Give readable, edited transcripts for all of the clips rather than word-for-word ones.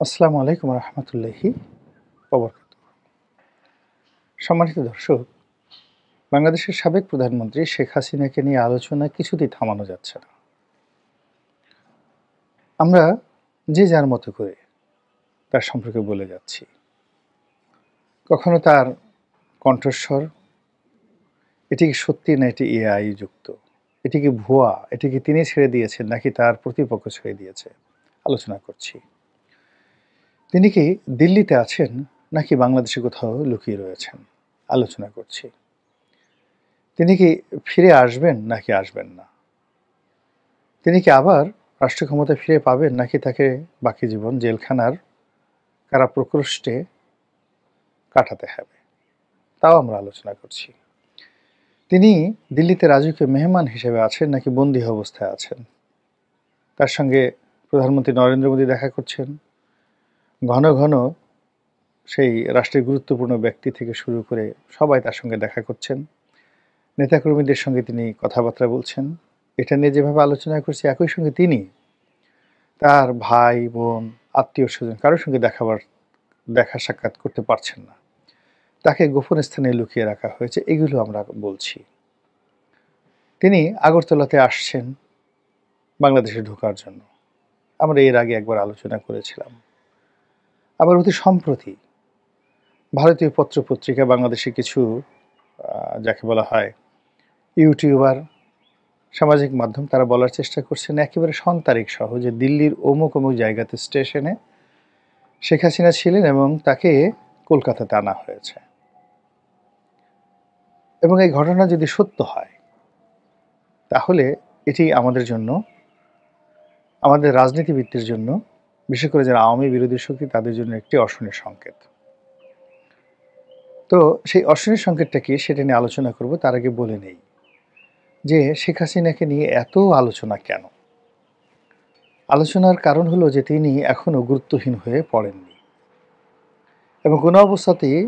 আসসালামু আলাইকুম রহমতুল্লাহি ওবরকাতুহ। সম্মানিত দর্শক, বাংলাদেশের সাবেক প্রধানমন্ত্রী শেখ হাসিনাকে নিয়ে আলোচনা কিছুতেই থামানো যাচ্ছে না। আমরা যে যার মতো করে তার সম্পর্কে বলে যাচ্ছি। কখনো তার কণ্ঠস্বর, এটি কি সত্যি না এটি এআই যুক্ত, এটি কি ভুয়া, এটি কি তিনি ছেড়ে দিয়েছেন নাকি তার প্রতিপক্ষ ছেড়ে দিয়েছে, আলোচনা করছি। তিনি কি দিল্লিতে আছেন নাকি বাংলাদেশে কোথাও লুকিয়ে রয়েছেন, আলোচনা করছি। তিনি কি ফিরে আসবেন নাকি আসবেন না, তিনি কি আবার রাষ্ট্র ক্ষমতা ফিরে পাবেন নাকি তাকে বাকি জীবন জেলখানার কারাপ্রকোষ্ঠে কাটাতে হবে, তাও আমরা আলোচনা করছি। তিনি দিল্লিতে রাজকীয় মেহমান হিসেবে আছেন নাকি বন্দী অবস্থায় আছেন। তার সঙ্গে প্রধানমন্ত্রী নরেন্দ্র মোদী দেখা করছেন, ঘন ঘন সেই রাষ্ট্রের গুরুত্বপূর্ণ ব্যক্তি থেকে শুরু করে সবাই তার সঙ্গে দেখা করছেন, নেতাকর্মীদের সঙ্গে তিনি কথাবার্তা বলছেন। এটা নিয়ে যেভাবে আলোচনা করছি, একই সঙ্গে তিনি তার ভাই বোন আত্মীয় স্বজন কারোর সঙ্গে দেখা সাক্ষাৎ করতে পারছেন না, তাকে গোপন স্থানে লুকিয়ে রাখা হয়েছে, এগুলো আমরা বলছি। তিনি আগরতলাতে আসছেন বাংলাদেশে ঢোকার জন্য, আমরা এর আগে একবার আলোচনা করেছিলাম। আবার অতি সম্প্রতি ভারতীয় পত্রপত্রিকা, বাংলাদেশে কিছু যাকে বলা হয় ইউটিউবার, সামাজিক মাধ্যম, তারা বলার চেষ্টা করছেন একেবারে সন্তারিখ সহ যে দিল্লির অমুক অমুক জায়গাতে স্টেশনে শেখ হাসিনা ছিলেন এবং তাকে কলকাতাতে আনা হয়েছে। এবং এই ঘটনা যদি সত্য হয় তাহলে এটি আমাদের জন্য, আমাদের রাজনীতিবিদদের জন্য, বিশেষ করে যারা আওয়ামী বিরোধী শক্তি, তাদের জন্য একটি অশনির সংকেত। তো সেই অশনির সংকেতটা কি সেটা নিয়ে আলোচনা করব। তার আগে বলে নেই যে শেখ হাসিনাকে নিয়ে এত আলোচনা কেন। আলোচনার কারণ হলো যে তিনি এখনো গুরুত্বহীন হয়ে পড়েননি এবং কোনো অবস্থাতেই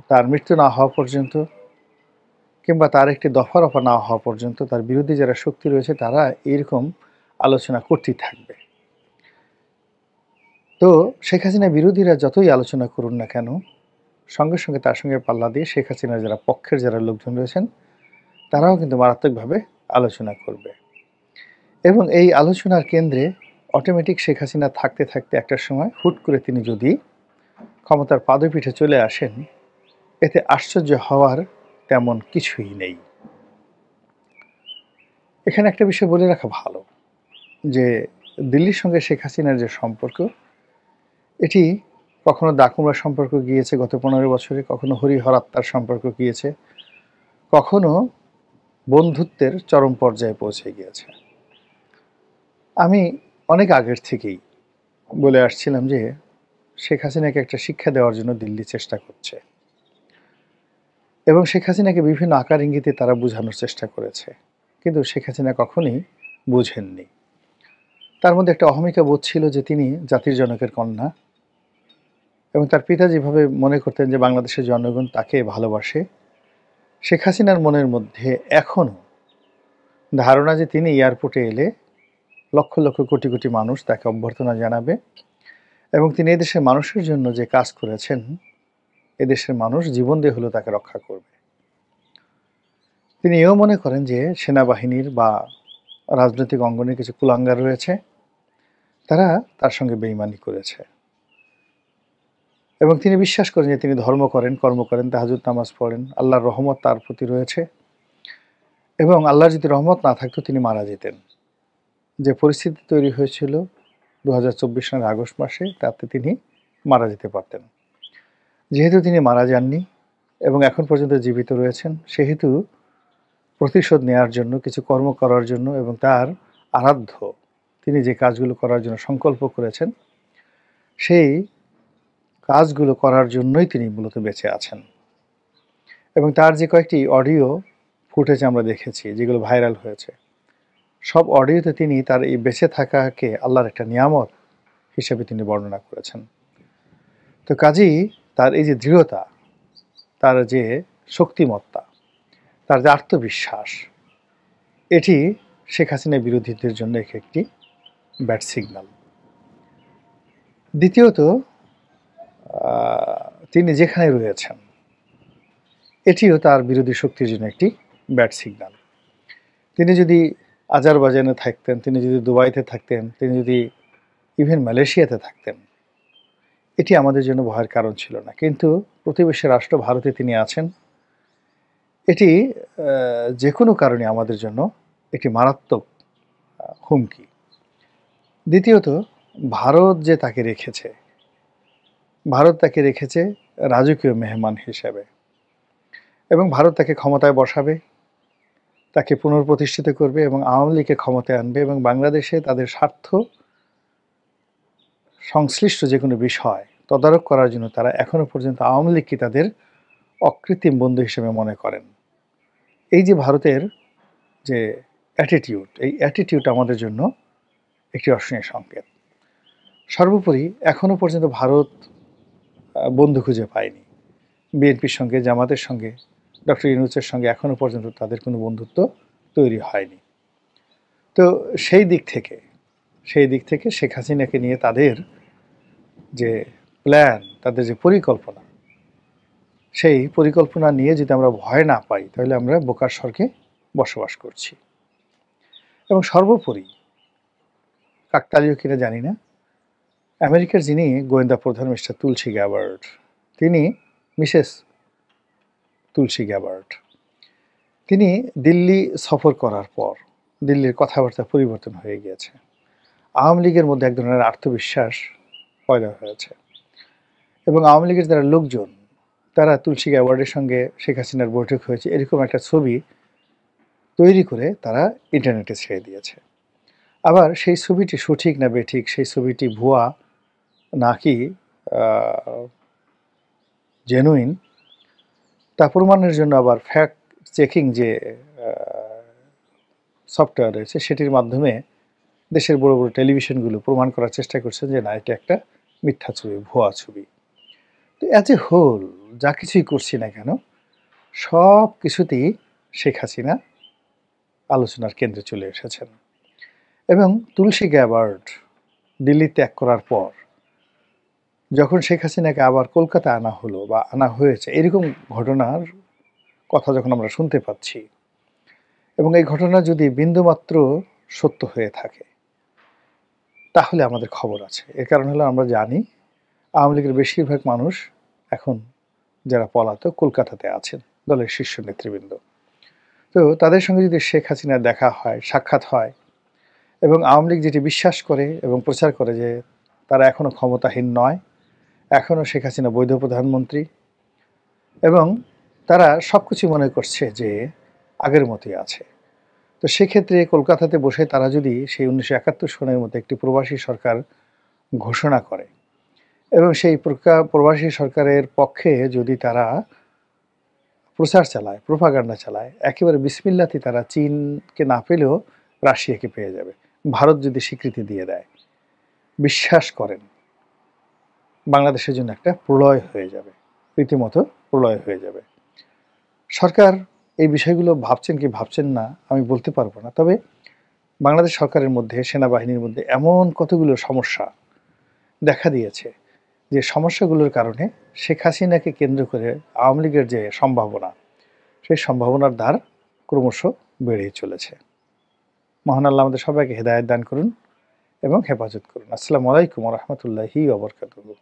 তার মৃত্যু না হওয়া পর্যন্ত কিংবা তার একটি দফা রফা না হওয়া পর্যন্ত তার বিরোধী যারা শক্তি রয়েছে তারা এরকম আলোচনা করতেই থাকবে। তো শেখ হাসিনা বিরোধীরা যতই আলোচনা করুন না কেন, সঙ্গে সঙ্গে তার সঙ্গে পাল্লা দিয়ে শেখ হাসিনার যারা পক্ষের যারা লোকজন রয়েছেন তারাও কিন্তু মারাত্মকভাবে আলোচনা করবে। এবং এই আলোচনার কেন্দ্রে অটোমেটিক শেখ হাসিনা থাকতে থাকতে একটা সময় হুট করে তিনি যদি ক্ষমতার পাদপীঠে চলে আসেন, এতে আশ্চর্য হওয়ার তেমন কিছুই নেই। এখানে একটা বিষয় বলে রাখা ভালো যে দিল্লির সঙ্গে শেখ হাসিনার যে সম্পর্ক, এটি কখনো দাকুমরা সম্পর্ক গিয়েছে গত 15 বছরে, কখনো হরিহরাত্মার সম্পর্ক গিয়েছে, কখনো বন্ধুত্বের চরম পর্যায়ে পৌঁছে গিয়েছে। আমি অনেক আগের থেকেই বলে আসছিলাম যে শেখ হাসিনাকে একটা শিক্ষা দেওয়ার জন্য দিল্লি চেষ্টা করছে এবং শেখ হাসিনাকে বিভিন্ন আকার ইঙ্গিতে তারা বোঝানোর চেষ্টা করেছে, কিন্তু শেখ হাসিনা কখনোই বুঝেননি। তার মধ্যে একটা অহমিকা বোধ ছিল যে তিনি জাতির জনকের কন্যা এবং তার পিতা যেভাবে মনে করতেন যে বাংলাদেশের জনগণ তাকে ভালোবাসে, শেখ হাসিনার মনের মধ্যে এখনও ধারণা যে তিনি এয়ারপোর্টে এলে লক্ষ লক্ষ কোটি কোটি মানুষ তাকে অভ্যর্থনা জানাবে এবং তিনি এদেশের মানুষের জন্য যে কাজ করেছেন, এদেশের মানুষ জীবন দিয়ে হলেও তাকে রক্ষা করবে। তিনি এও মনে করেন যে সেনাবাহিনীর বা রাজনৈতিক অঙ্গনে কিছু কুলাঙ্গার রয়েছে, তারা তার সঙ্গে বেইমানি করেছে এবং তিনি বিশ্বাস করেন যে তিনি ধর্ম করেন, কর্ম করেন, তাহাজ্জুদ নামাজ পড়েন, আল্লাহর রহমত তার প্রতি রয়েছে এবং আল্লাহর যদি রহমত না থাকতো তিনি মারা যেতেন। যে পরিস্থিতি তৈরি হয়েছিল 2024 সালের আগস্ট মাসে, তাতে তিনি মারা যেতে পারতেন। যেহেতু তিনি মারা যাননি এবং এখন পর্যন্ত জীবিত রয়েছেন, সেহেতু প্রতিশোধ নেওয়ার জন্য, কিছু কর্ম করার জন্য এবং তার আরাধ্য তিনি যে কাজগুলো করার জন্য সংকল্প করেছেন, সেই কাজগুলো করার জন্যই তিনি মূলত বেঁচে আছেন। এবং তার যে কয়েকটি অডিও ফুটেজ আমরা দেখেছি যেগুলো ভাইরাল হয়েছে, সব অডিওতে তিনি তার এই বেঁচে থাকাকে আল্লাহর একটা নিয়ামত হিসেবে তিনি বর্ণনা করেছেন। তো কাজেই তার এই যে দৃঢ়তা, তার যে শক্তিমত্তা, তার যে আত্মবিশ্বাস, এটি শেখ হাসিনা বিরোধীদের জন্য একটি ব্যাড সিগন্যাল। দ্বিতীয়ত, তিনি যেখানে রয়েছেন এটিও তার বিরোধী শক্তির জন্য একটি ব্যাড সিগন্যাল। তিনি যদি আজারবাইজানে থাকতেন, তিনি যদি দুবাইতে থাকতেন, তিনি যদি ইভেন মালয়েশিয়াতে থাকতেন, এটি আমাদের জন্য ভয়ের কারণ ছিল না। কিন্তু প্রতিবেশী রাষ্ট্র ভারতে তিনি আছেন, এটি যে কোনো কারণে আমাদের জন্য একটি মারাত্মক হুমকি। দ্বিতীয়ত, ভারত যে তাকে রেখেছে, ভারত তাকে রেখেছে রাজকীয় মেহমান হিসেবে, এবং ভারত তাকে ক্ষমতায় বসাবে, তাকে পুনর্প্রতিষ্ঠিত করবে এবং আওয়ামী লীগকে ক্ষমতায় আনবে, এবং বাংলাদেশে তাদের স্বার্থ সংশ্লিষ্ট যে কোনো বিষয় তদারক করার জন্য তারা এখনো পর্যন্ত আওয়ামী লীগকে তাদের অকৃত্রিম বন্ধু হিসেবে মনে করেন। এই যে ভারতের যে অ্যাটিটিউড, এই অ্যাটিটিউড আমাদের জন্য একটি অশনীয় সংকেত। সর্বোপরি এখনো পর্যন্ত ভারত বন্ধু খুঁজে পায়নি। বিএনপির সঙ্গে, জামাতের সঙ্গে, ডক্টর ইউনূসের সঙ্গে এখনো পর্যন্ত তাদের কোনো বন্ধুত্ব তৈরি হয়নি। তো সেই দিক থেকে শেখ হাসিনাকে নিয়ে তাদের যে প্ল্যান, তাদের যে পরিকল্পনা, সেই পরিকল্পনা নিয়ে যদি আমরা ভয় না পাই তাহলে আমরা বোকার স্বর্গে বসবাস করছি। এবং সর্বোপরি, কাকতালীয় কিনা জানি না, আমেরিকার যিনি গোয়েন্দা প্রধান মিস্টার তুলসী গ্যাবার্ড, তিনি মিসেস তুলসী গ্যাবার্ড, তিনি দিল্লি সফর করার পর দিল্লির কথাবার্তা পরিবর্তন হয়ে গিয়েছে। আওয়ামী লীগের মধ্যে এক ধরনের আত্মবিশ্বাস পয়দা হয়েছে, এবং আওয়ামী লীগের যারা লোকজন তারা তুলসী গ্যাবার্ডের সঙ্গে শেখ হাসিনার বৈঠক হয়েছে এরকম একটা ছবি তৈরি করে তারা ইন্টারনেটে ছেড়ে দিয়েছে। আবার সেই ছবিটি সঠিক না বেঠিক, সেই ছবিটি ভুয়া নাকি জেনুইন, তা প্রমাণের জন্য আবার ফ্যাক্ট চেকিং যে সফটওয়্যার রয়েছে সেটির মাধ্যমে দেশের বড় বড় টেলিভিশনগুলো প্রমাণ করার চেষ্টা করছে যে না, এটা একটা মিথ্যা ছবি, ভুয়া ছবি। তো অ্যাজ এ হোল যা কিছুই করছি না কেন, সব কিছুতেই শেখ হাসিনা আলোচনার কেন্দ্রে চলে এসেছেন। এবং তুলসী গ্যাবার্ড দিল্লি ত্যাগ করার পর যখন শেখ হাসিনাকে আবার কলকাতা আনা হলো বা আনা হয়েছে, এরকম ঘটনার কথা যখন আমরা শুনতে পাচ্ছি, এবং এই ঘটনা যদি বিন্দুমাত্র সত্য হয়ে থাকে তাহলে আমাদের খবর আছে। এর কারণ হলো আমরা জানি আওয়ামী লীগের বেশিরভাগ মানুষ এখন যারা পলাতক কলকাতাতে আছেন, দলের শীর্ষ নেতৃবৃন্দ। তো তাদের সঙ্গে যদি শেখ হাসিনার দেখা হয়, সাক্ষাৎ হয়, এবং আওয়ামী লীগ যেটি বিশ্বাস করে এবং প্রচার করে যে তারা এখনও ক্ষমতাহীন নয়, এখনও শেখ হাসিনা বৈধ প্রধানমন্ত্রী, এবং তারা সব কিছু মনে করছে যে আগের মতোই আছে। তো সেক্ষেত্রে কলকাতাতে বসে তারা যদি সেই 1971 সনের মতো একটি প্রবাসী সরকার ঘোষণা করে, এবং সেই প্রবাসী সরকারের পক্ষে যদি তারা প্রচার চালায়, প্রোপাগান্ডা চালায়, একেবারে বিসমিল্লাতে তারা চীনকে না পেলেও রাশিয়াকে পেয়ে যাবে। ভারত যদি স্বীকৃতি দিয়ে দেয়, বিশ্বাস করেন বাংলাদেশের জন্য একটা প্রলয় হয়ে যাবে, রীতিমতো প্রলয় হয়ে যাবে। সরকার এই বিষয়গুলো ভাবছেন কি ভাবছেন না আমি বলতে পারবো না, তবে বাংলাদেশ সরকারের মধ্যে, সেনাবাহিনীর মধ্যে এমন কতগুলো সমস্যা দেখা দিয়েছে যে সমস্যাগুলোর কারণে শেখ হাসিনাকে কেন্দ্র করে আওয়ামী লীগের যে সম্ভাবনা, সেই সম্ভাবনার দ্বার ক্রমশ বেড়েই চলেছে। মহান আল্লাহ আমাদের সবাইকে হেদায়েত দান করুন এবং হেফাজত করুন। আসসালামু আলাইকুম ওয়া রাহমাতুল্লাহি ওয়া বারাকাতুহু।